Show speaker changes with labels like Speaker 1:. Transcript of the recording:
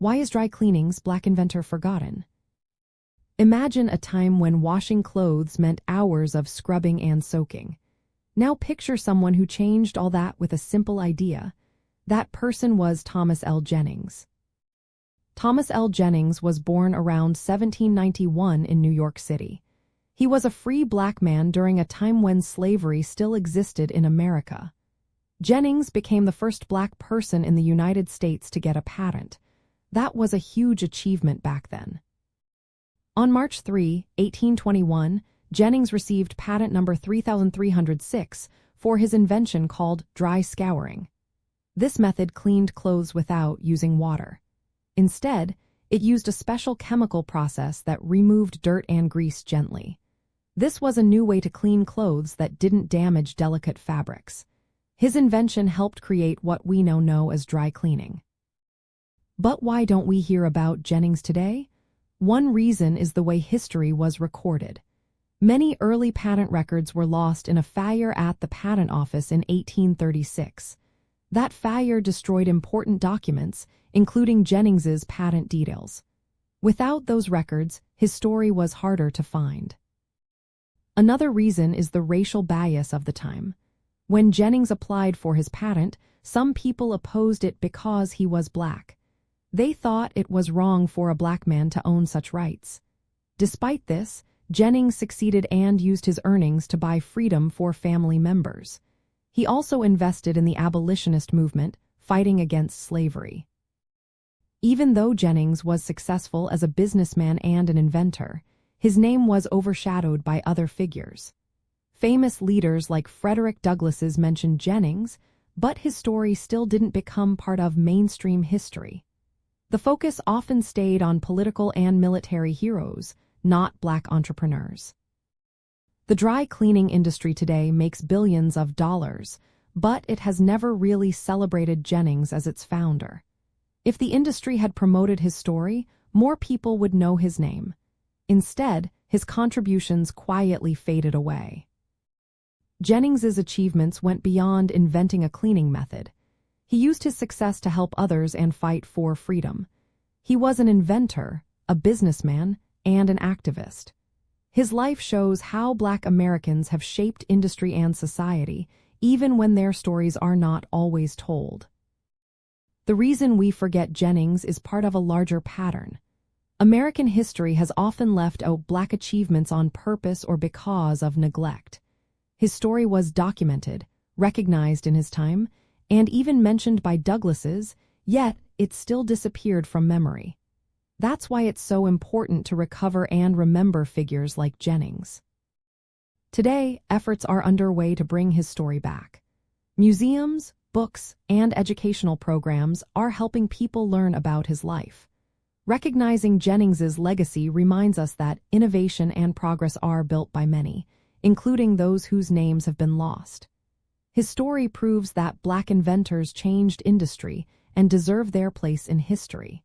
Speaker 1: Why is dry cleaning's Black inventor forgotten? Imagine a time when washing clothes meant hours of scrubbing and soaking. Now picture someone who changed all that with a simple idea. That person was Thomas L. Jennings. Thomas L. Jennings was born around 1791 in New York City. He was a free black man during a time when slavery still existed in America. Jennings became the first black person in the United States to get a patent. That was a huge achievement back then. On March 3, 1821, Jennings received patent number 3306 for his invention called dry scouring. This method cleaned clothes without using water. Instead, it used a special chemical process that removed dirt and grease gently. This was a new way to clean clothes that didn't damage delicate fabrics. His invention helped create what we now know as dry cleaning. But why don't we hear about Jennings today? One reason is the way history was recorded. Many early patent records were lost in a fire at the Patent Office in 1836. That fire destroyed important documents, including Jennings's patent details. Without those records, his story was harder to find. Another reason is the racial bias of the time. When Jennings applied for his patent, some people opposed it because he was black. They thought it was wrong for a black man to own such rights. Despite this, Jennings succeeded and used his earnings to buy freedom for family members. He also invested in the abolitionist movement, fighting against slavery. Even though Jennings was successful as a businessman and an inventor, his name was overshadowed by other figures. Famous leaders like Frederick Douglass mentioned Jennings, but his story still didn't become part of mainstream history. The focus often stayed on political and military heroes, not black entrepreneurs. The dry cleaning industry today makes billions of dollars, but it has never really celebrated Jennings as its founder. If the industry had promoted his story, more people would know his name. Instead, his contributions quietly faded away. Jennings's achievements went beyond inventing a cleaning method. He used his success to help others and fight for freedom. He was an inventor, a businessman, and an activist. His life shows how Black Americans have shaped industry and society, even when their stories are not always told. The reason we forget Jennings is part of a larger pattern. American history has often left out Black achievements on purpose or because of neglect. His story was documented, recognized in his time, and even mentioned by Douglass's, yet it still disappeared from memory. That's why it's so important to recover and remember figures like Jennings. Today, efforts are underway to bring his story back. Museums, books, and educational programs are helping people learn about his life. Recognizing Jennings's legacy reminds us that innovation and progress are built by many, including those whose names have been lost. His story proves that Black inventors changed industry and deserve their place in history.